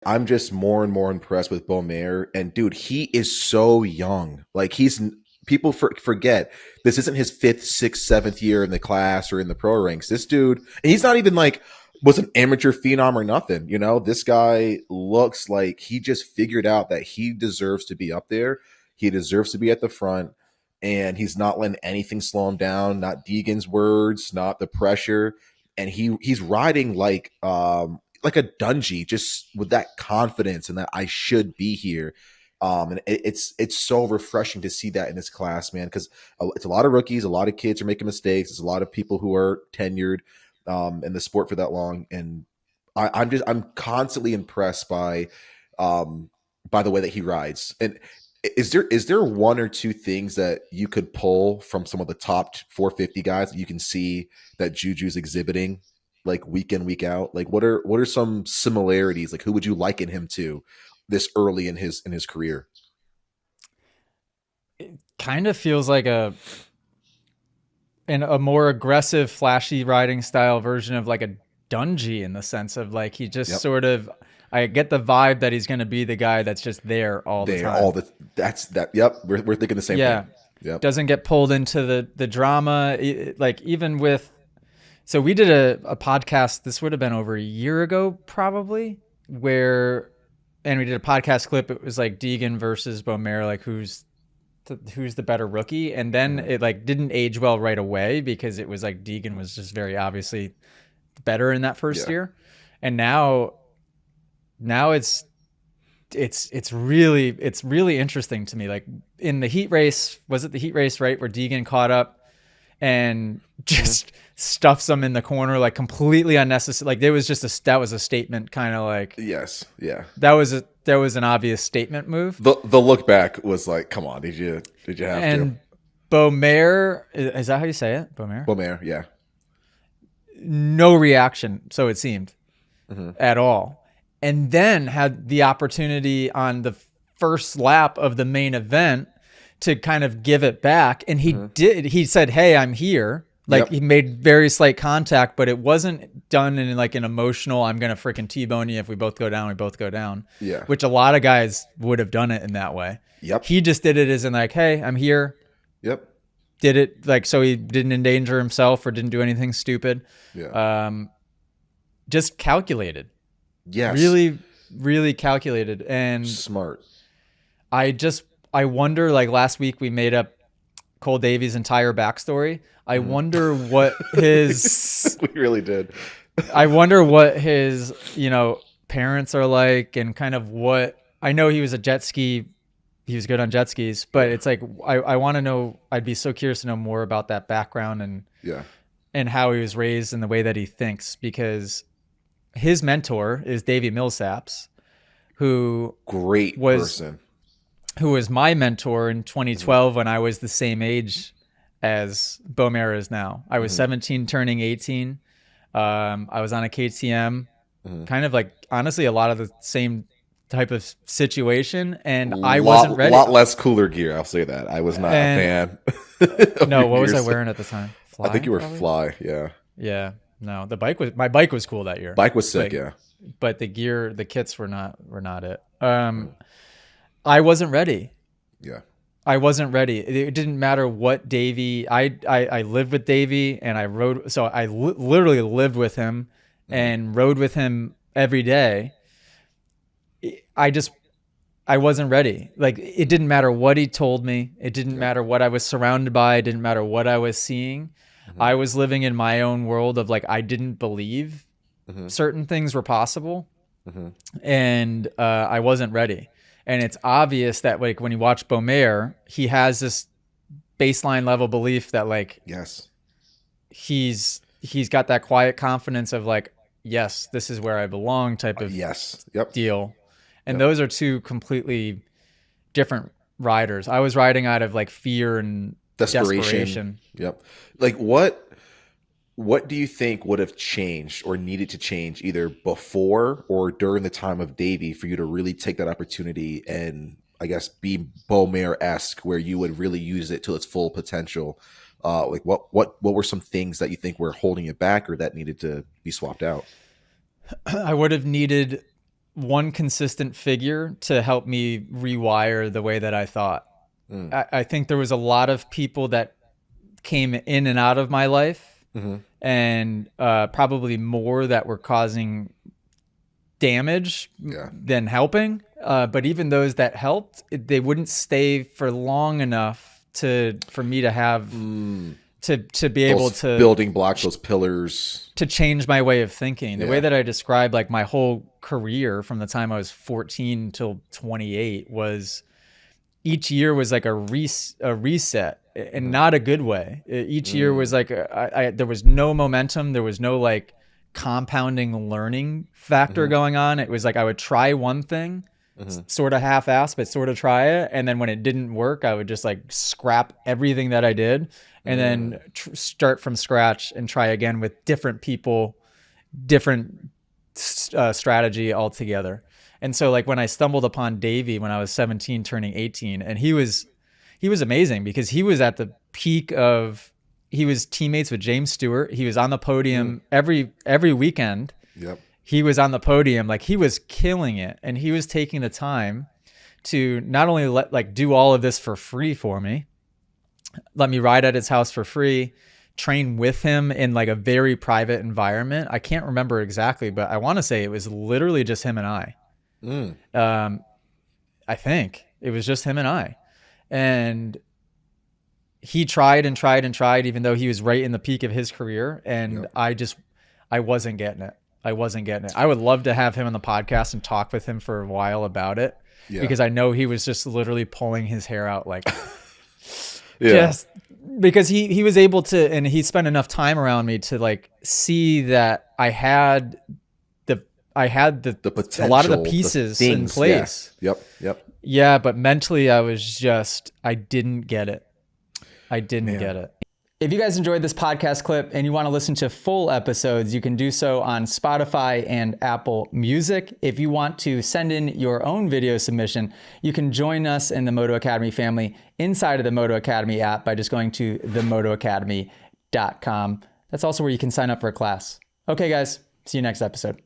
I'm just more and more impressed with Beaumaire. And dude, he is so young. Like people forget this isn't his fifth, sixth, seventh year in the class or in the pro ranks. This dude, and he's not even like was an amateur phenom or nothing. You know, this guy looks like he just figured out that he deserves to be up there. He deserves to be at the front, and he's not letting anything slow him down. Not Deegan's words, not the pressure, and he's riding like a Dungy, just with that confidence and that I should be here. And it's so refreshing to see that in this class, man, because it's a lot of rookies, a lot of kids are making mistakes. There's a lot of people who are tenured in the sport for that long, and I'm constantly impressed by the way that he rides. And is there one or two things that you could pull from some of the top 450 guys that you can see that Juju's exhibiting like week in week out? Like what are some similarities? Like who would you liken him to this early in his career? Kind of feels like a more aggressive, flashy riding style version of like a Dungy, in the sense of like he just Yep. sort of, I get the vibe that he's going to be the guy that's just there all the They time. all the that's that. Yep, we're thinking the same Yeah. thing. Yep. Doesn't get pulled into the drama. Like even with, so we did a podcast, this would have been over a year ago probably, where, and we did a podcast clip. It was like Deegan versus Beaumaire, like who's the better rookie. And then it like didn't age well right away, because it was like Deegan was just very obviously better in that first Yeah. year. And now it's really interesting to me. Like in the heat race, was it the heat race, right, where Deegan caught up and just stuffs him in the corner, like completely unnecessary. Like there was just that was a statement, kind of like Yes. Yeah. that was an obvious statement move. The look back was like, come on, did you have to? And Beaumaire, is that how you say it? Beaumaire? Beaumaire, yeah. No reaction, so it seemed, at all. And then had the opportunity on the first lap of the main event to kind of give it back. And he did. He said, "Hey, I'm here." Like Yep. he made very slight contact, but it wasn't done in like an emotional, I'm going to freaking T-bone you. If we both go down, we both go down. Yeah. Which a lot of guys would have done it in that way. Yep. He just did it as in like, "Hey, I'm here." Yep. Did it like, so he didn't endanger himself or didn't do anything stupid. Yeah. Just calculated. Yes. Really, really calculated. And Smart. I wonder, like last week we made up Cole Davies' entire backstory. I wonder what his, We really did. I wonder what his, parents are like, and kind of what, I know he was he was good on jet skis, but it's like, I want to know, I'd be so curious to know more about that background Yeah. and how he was raised and the way that he thinks, because his mentor is Davey Millsaps, who Great person. was my mentor in 2012 when I was the same age as Beaumaire is now. I was 17 turning 18. I was on a KTM, kind of like, honestly, a lot of the same type of situation, and I wasn't ready. A lot less cooler gear, I'll say that. I was not a fan. No, what was I wearing at the time? Fly, I think you were probably? Fly, yeah. Yeah. No, my bike was cool that year. Bike was sick, Like, yeah. but the kits were not it. I wasn't ready. Yeah. I wasn't ready. It didn't matter what Davey. I lived with Davey, and I rode. So I literally lived with him and rode with him every day. I wasn't ready. Like it didn't matter what he told me. It didn't matter what I was surrounded by. It didn't matter what I was seeing. I was living in my own world of like, I didn't believe certain things were possible, and I wasn't ready. And it's obvious that like when you watch Beaumaire, he has this baseline level belief that like, Yes. he's got that quiet confidence of like, yes, this is where I belong type of Yes. Yep. deal. And those are two completely different riders. I was riding out of like fear and desperation. Yep. Like what do you think would have changed or needed to change either before or during the time of Davey for you to really take that opportunity and I guess be Beaumaire-esque, where you would really use it to its full potential? Like what were some things that you think were holding it back or that needed to be swapped out? I would have needed one consistent figure to help me rewire the way that I thought. I think there was a lot of people that came in and out of my life, and probably more that were causing damage than helping. But even those that helped, they wouldn't stay for long enough for me to have to be able Those to building blocks, those pillars. to change my way of thinking. The way that I described like my whole career from the time I was 14 till 28 was each year was like a reset, and not a good way. Each year was like there was no momentum. There was no like compounding learning factor going on. It was like I would try one thing, sort of half-ass, but sort of try it, and then when it didn't work, I would just like scrap everything that I did, and then start from scratch and try again with different people, different strategy altogether. And so like when I stumbled upon Davey when I was 17 turning 18, and he was amazing because he was at the peak of, he was teammates with James Stewart. He was on the podium every weekend. Yep. He was on the podium, like he was killing it, and he was taking the time to not only do all of this for free for me, let me ride at his house for free, train with him in like a very private environment. I can't remember exactly, but I want to say it was literally just him and I. I think it was just him and I. And he tried and tried and tried, even though he was right in the peak of his career. And I wasn't getting it. I would love to have him on the podcast and talk with him for a while about it, because I know he was just literally pulling his hair out like just because he was able to, and he spent enough time around me to like see that I had the potential, a lot of the pieces in place. Yep. Yeah, but mentally I didn't get it. I didn't get it. If you guys enjoyed this podcast clip and you want to listen to full episodes, you can do so on Spotify and Apple Music. If you want to send in your own video submission, you can join us in the Moto Academy family inside of the Moto Academy app by just going to themotoacademy.com. That's also where you can sign up for a class. Okay, guys, see you next episode.